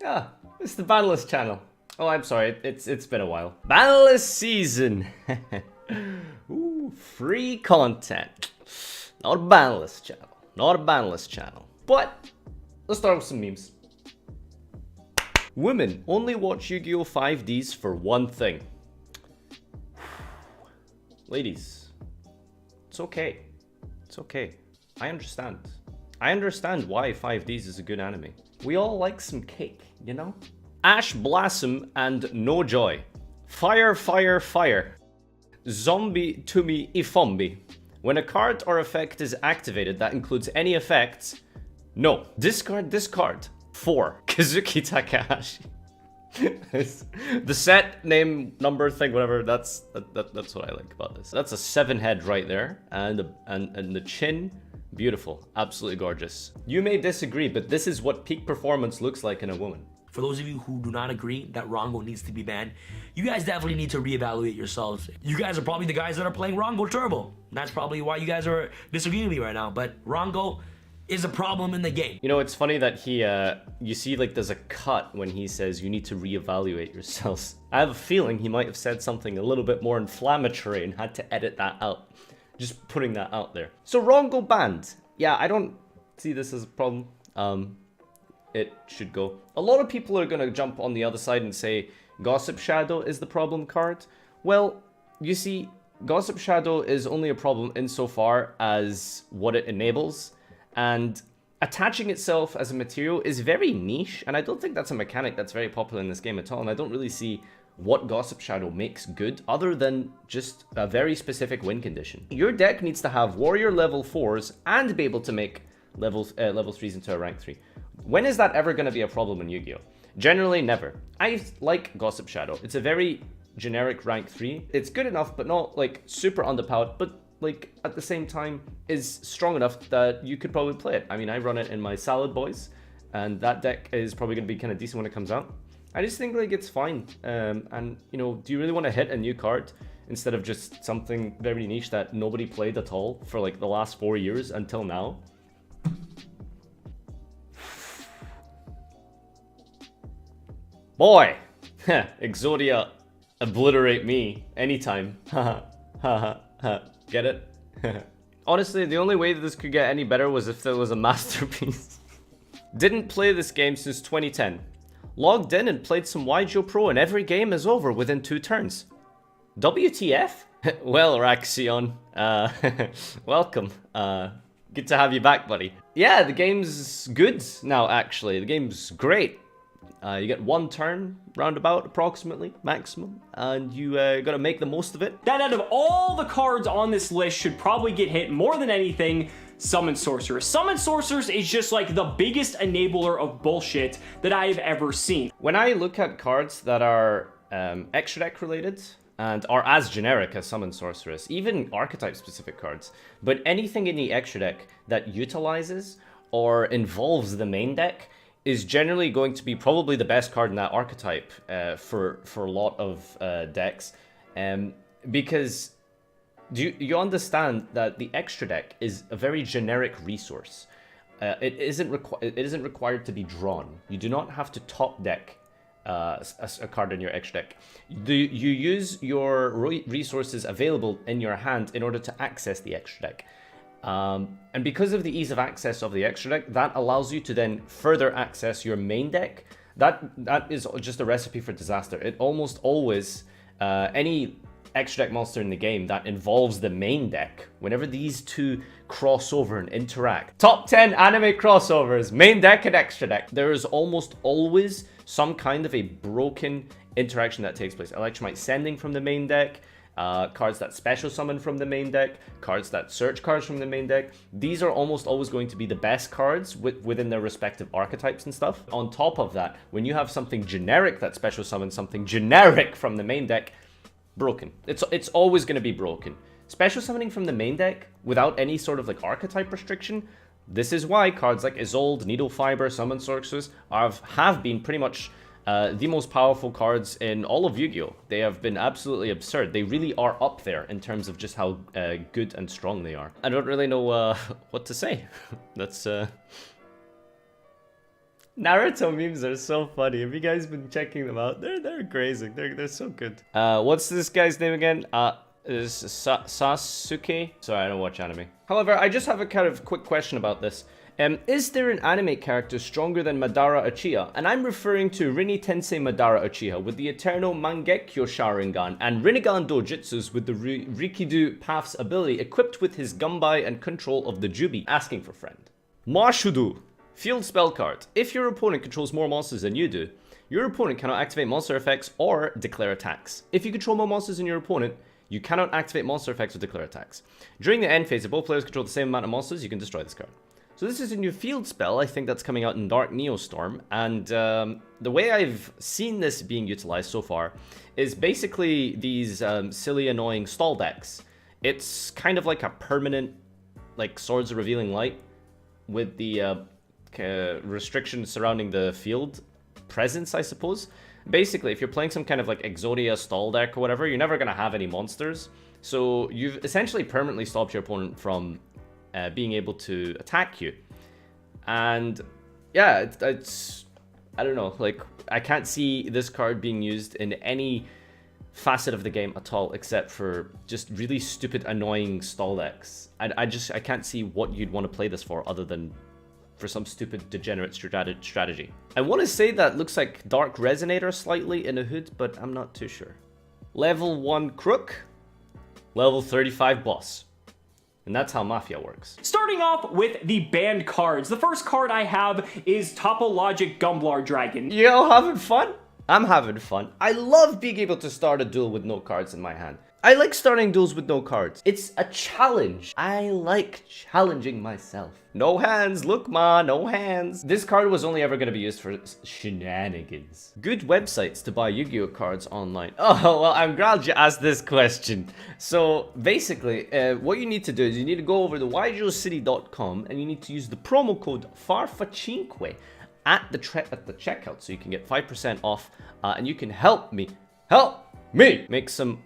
Ah, it's the Banless channel. Oh, I'm sorry, it's been a while. Banless season. Ooh, free content. Not a Banless channel. Not a Banless channel. But let's start with some memes. Women only watch Yu-Gi-Oh! 5Ds for one thing. Ladies, it's okay. It's okay. I understand. I understand why 5Ds is a good anime. We all like some cake, you know? Ash Blossom and No Joy. Fire, fire, fire. Zombie to me ifombi. When a card or effect is activated that includes any effects, no. Discard this card. 4. Kazuki Takahashi. The set name number thing, whatever, that's what I like about this. That's a 7 head right there, and the chin, beautiful, absolutely gorgeous. You may disagree, but this is what peak performance looks like in a woman. For those of you who do not agree that Rongo needs to be banned, you guys definitely need to reevaluate yourselves. You guys are probably the guys that are playing Rongo Turbo. That's probably why you guys are disagreeing with me right now, but Rongo is a problem in the game. You know, it's funny that he, you see like there's a cut when he says you need to reevaluate yourselves. I have a feeling he might have said something a little bit more inflammatory and had to edit that out. Just putting that out there. So Rongo banned. Yeah, I don't see this as a problem. It should go. A lot of people are gonna jump on the other side and say Gossip Shadow is the problem card. Well, you see, Gossip Shadow is only a problem insofar as what it enables. And attaching itself as a material is very niche, and I don't think that's a mechanic that's very popular in this game at all, and I don't really see what Gossip Shadow makes good other than just a very specific win condition. Your deck needs to have warrior level 4s and be able to make level 3s into a rank 3. When is that ever going to be a problem in Yu-Gi-Oh? Generally never. I like Gossip Shadow. It's a very generic rank 3. It's good enough, but not like super underpowered, but like at the same time is strong enough that you could probably play it. I mean, I run it in my Salad Boys, and that deck is probably going to be kind of decent when it comes out. I just think like it's fine. And you know, do you really want to hit a new card instead of just something very niche that nobody played at all for like the last 4 years until now? Boy, Exodia, obliterate me anytime. Get it? Honestly, the only way that this could get any better was if there was a masterpiece. Didn't play this game since 2010. Logged in and played some FarfaYGO Pro and every game is over within 2 turns. WTF? Well, Raxion, welcome. Good to have you back, buddy. Yeah, the game's good now, actually. The game's great. You get 1 turn, roundabout, approximately, maximum, and you gotta make the most of it. That out of all the cards on this list should probably get hit more than anything, Summon Sorceress. Summon Sorceress is just like the biggest enabler of bullshit that I have ever seen. When I look at cards that are extra deck related, and are as generic as Summon Sorceress, even archetype specific cards, but anything in the extra deck that utilizes or involves the main deck is generally going to be probably the best card in that archetype for a lot of decks. Because do you understand that the extra deck is a very generic resource? It isn't required to be drawn. You do not have to top deck a card in your extra deck. You use your resources available in your hand in order to access the extra deck. And because of the ease of access of the extra deck, that allows you to then further access your main deck. That is just a recipe for disaster. It almost always, any extra deck monster in the game that involves the main deck, whenever these two cross over and interact. Top 10 anime crossovers, main deck and extra deck. There is almost always some kind of a broken interaction that takes place. Electromite sending from the main deck, cards that special summon from the main deck, cards that search cards from the main deck. These are almost always going to be the best cards within their respective archetypes and stuff. On top of that, when you have something generic that special summons something generic from the main deck, broken. It's always going to be broken. Special summoning from the main deck without any sort of like archetype restriction. This is why cards like Isolde, Needle Fiber, Summon Sorceress have been pretty much the most powerful cards in all of Yu-Gi-Oh! They have been absolutely absurd. They really are up there in terms of just how good and strong they are. I don't really know what to say. That's Naruto memes are so funny. Have you guys been checking them out? They're crazy. They're so good. What's this guy's name again? Is Sasuke? Sorry, I don't watch anime. However, I just have a kind of quick question about this. Is there an anime character stronger than Madara Uchiha? And I'm referring to Rin Tensei Madara Uchiha with the Eternal Mangekyo Sharingan and Rinnegan Dojutsus with the Rikido Path's ability equipped with his Gumbai and control of the Jubi. Asking for friend. Mashudu. Field spell card. If your opponent controls more monsters than you do, your opponent cannot activate monster effects or declare attacks. If you control more monsters than your opponent, you cannot activate monster effects or declare attacks. During the end phase, if both players control the same amount of monsters, you can destroy this card. So this is a new field spell. I think that's coming out in Dark Neostorm. And the way I've seen this being utilized so far is basically these silly, annoying stall decks. It's kind of like a permanent, like, Swords of Revealing Light with the restrictions surrounding the field presence, I suppose. Basically, if you're playing some kind of like Exodia stall deck or whatever, you're never going to have any monsters. So you've essentially permanently stopped your opponent from being able to attack you. And yeah, it's I don't know, like, I can't see this card being used in any facet of the game at all, except for just really stupid, annoying stall decks. I can't see what you'd want to play this for other than for some stupid degenerate strategy. I want to say that looks like Dark Resonator slightly in a hood, but I'm not too sure. Level 1 Crook, level 35 Boss. And that's how Mafia works. Starting off with the banned cards. The first card I have is Topologic Gumblar Dragon. Yo, having fun? I'm having fun. I love being able to start a duel with no cards in my hand. I like starting duels with no cards. It's a challenge. I like challenging myself. No hands, look ma, no hands. This card was only ever going to be used for shenanigans. Good websites to buy Yu-Gi-Oh cards online. Oh, well, I'm glad you asked this question. So basically, what you need to do is you need to go over to YGOcity.com and you need to use the promo code FarfaYGO at the checkout so you can get 5% off and you can help me make some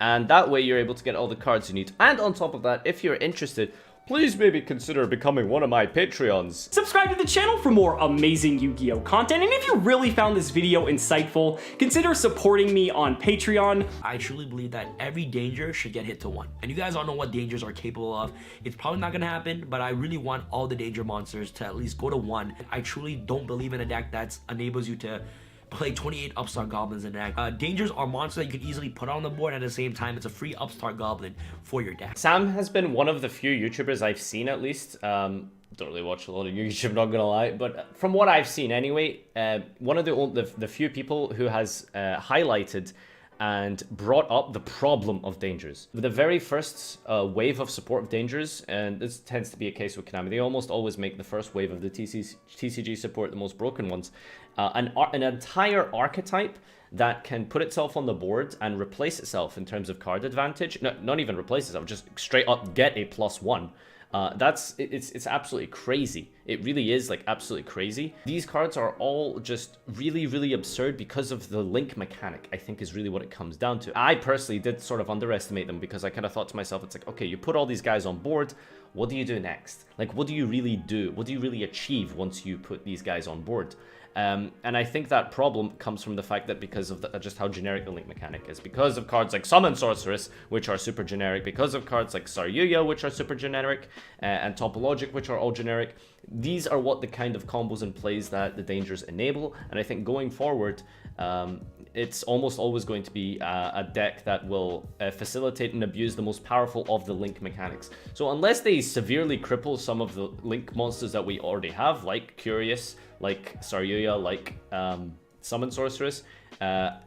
and that way you're able to get all the cards you need. And on top of that, if you're interested, please maybe consider becoming one of my Patreons. Subscribe to the channel for more amazing Yu-Gi-Oh content, and if you really found this video insightful, consider supporting me on Patreon. I truly believe that every danger should get hit to 1. And you guys all know what dangers are capable of. It's probably not gonna happen, but I really want all the danger monsters to at least go to 1. I truly don't believe in a deck that enables you to play 28 Upstart Goblins in a deck. Dangers are monsters that you can easily put on the board, and at the same time, it's a free Upstart Goblin for your deck. Sam has been one of the few YouTubers I've seen, at least. Don't really watch a lot of YouTube, not gonna lie, but from what I've seen anyway, one of the few people who has highlighted and brought up the problem of dangers. The very first wave of support of dangers, and this tends to be a case with Konami, they almost always make the first wave of the TCG support the most broken ones. An entire archetype that can put itself on the board and replace itself in terms of card advantage. No, not even replace itself, just straight up get a +1. It's absolutely crazy. It really is, like, absolutely crazy. These cards are all just really, really absurd because of the link mechanic, I think, is really what it comes down to. I personally did sort of underestimate them because I kind of thought to myself, it's like, okay, you put all these guys on board, what do you do next? Like, what do you really do? What do you really achieve once you put these guys on board? And I think that problem comes from the fact that because of just how generic the link mechanic is. Because of cards like Summon Sorceress, which are super generic. Because of cards like Saryuya, which are super generic. And Topologic, which are all generic. These are what the kind of combos and plays that the dangers enable. And I think going forward, it's almost always going to be a deck that will facilitate and abuse the most powerful of the link mechanics. So unless they severely cripple some of the link monsters that we already have, like Curious, like Saryuya, like Summon Sorceress,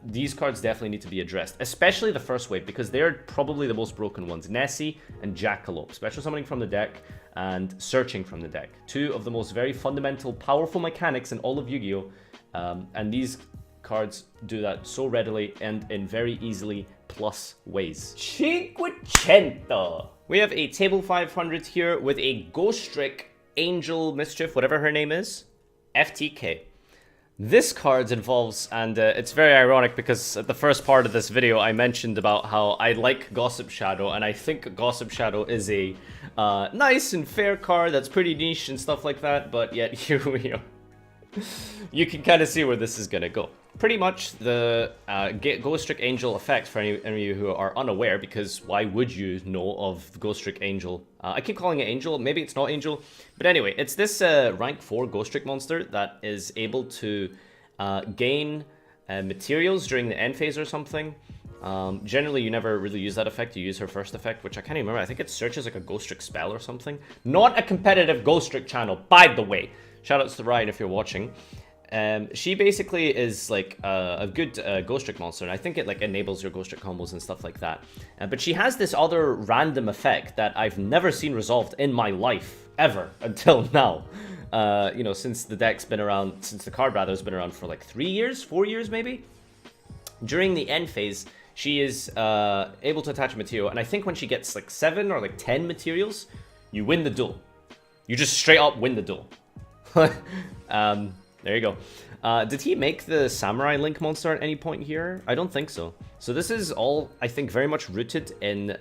these cards definitely need to be addressed, especially the first wave, because they're probably the most broken ones. Nessie and Jackalope, special summoning from the deck and searching from the deck. Two of the most very fundamental, powerful mechanics in all of Yu-Gi-Oh! And these cards do that so readily and in very easily plus ways. Cinquecento! We have a table 500 here with a Ghost Trick Angel Mischief, whatever her name is, FTK. This card involves, and it's very ironic because at the first part of this video I mentioned about how I like Gossip Shadow, and I think Gossip Shadow is a nice and fair card that's pretty niche and stuff like that, but yet here we are. You can kind of see where this is going to go. Pretty much the Ghost Trick Angel effect, for any of you who are unaware, because why would you know of the Ghost Trick Angel? I keep calling it Angel, maybe it's not Angel, but anyway, it's this rank 4 Ghost Trick monster that is able to gain materials during the end phase or something. Generally, you never really use that effect, you use her first effect, which I can't even remember. I think it searches like a Ghost Trick spell or something. Not a competitive Ghost Trick channel, by the way. Shoutouts to Ryan if you're watching. She basically is like a good Ghost Trick monster, and I think it like enables your Ghost Trick combos and stuff like that. But she has this other random effect that I've never seen resolved in my life, ever, until now. You know, since the deck's been around, since the card rather has been around for like 3 years, 4 years maybe? During the end phase, she is able to attach a material, and I think when she gets like 7 or like 10 materials, you win the duel. You just straight up win the duel. There you go. Did he make the Samurai Link monster at any point here? I don't think so. So this is all, I think, very much rooted in,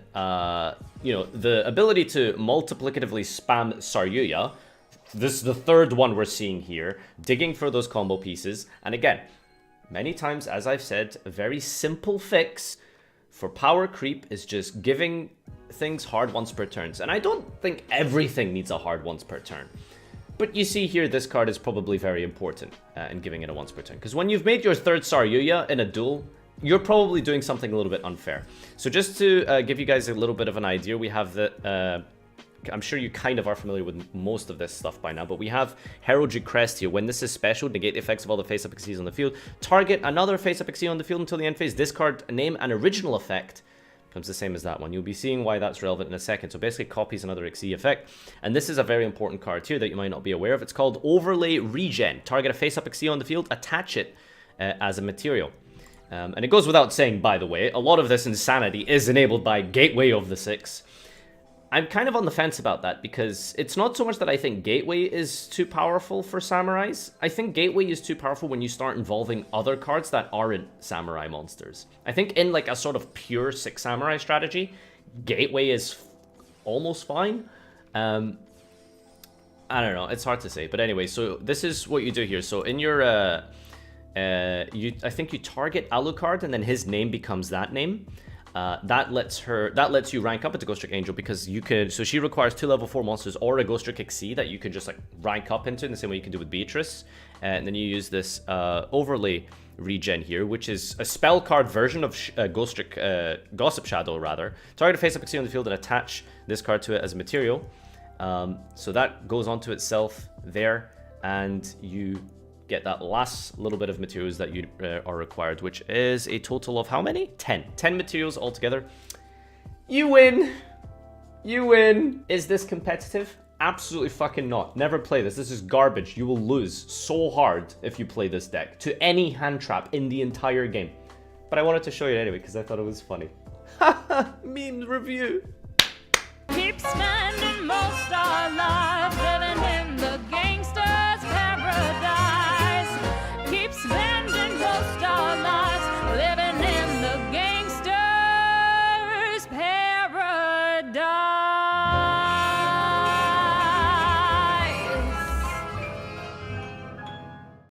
you know, the ability to multiplicatively spam Saryuya. This is the third one we're seeing here. Digging for those combo pieces. And again, many times, as I've said, a very simple fix for power creep is just giving things hard once per turns. And I don't think everything needs a hard once per turn. But you see here, this card is probably very important in giving it a once per turn. Because when you've made your third Saryuya in a duel, you're probably doing something a little bit unfair. So just to give you guys a little bit of an idea, we have the... I'm sure you kind of are familiar with most of this stuff by now, but we have Heraldry Crest here. When this is special, negate the effects of all the face-up exceeds on the field. Target another face-up exceed on the field until the end phase. Discard name an original effect. Becomes the same as that one. You'll be seeing why that's relevant in a second. So basically copies another Xyz effect. And this is a very important card here that you might not be aware of. It's called Overlay Regen. Target a face-up Xyz on the field, attach it as a material. And it goes without saying, by the way, a lot of this insanity is enabled by Gateway of the Six. I'm kind of on the fence about that because it's not so much that I think Gateway is too powerful for Samurais. I think Gateway is too powerful when you start involving other cards that aren't Samurai monsters. I think in like a sort of pure 6 Samurai strategy, Gateway is almost fine. I don't know, it's hard to say. But anyway, so this is what you do here. So in your, I think you target Alucard and then his name becomes that name. That lets you rank up into Ghost Trick Angel because you could, so she requires 2 level 4 monsters or a Ghost Trick Xyz that you can just like rank up into in the same way you can do with Beatrice. And then you use this Overlay Regen here, which is a spell card version of Ghost Trick, Gossip Shadow rather. Target a face-up Xyz on the field and attach this card to it as a material. So that goes onto itself there, and you get that last little bit of materials that you are required, which is a total of how many? 10 materials altogether. You win. You win. Is this competitive? Absolutely fucking not. Never play this. This is garbage. You will lose so hard if you play this deck to any hand trap in the entire game. But I wanted to show you anyway because I thought it was funny. Meme review. Keep spending most our lives living in the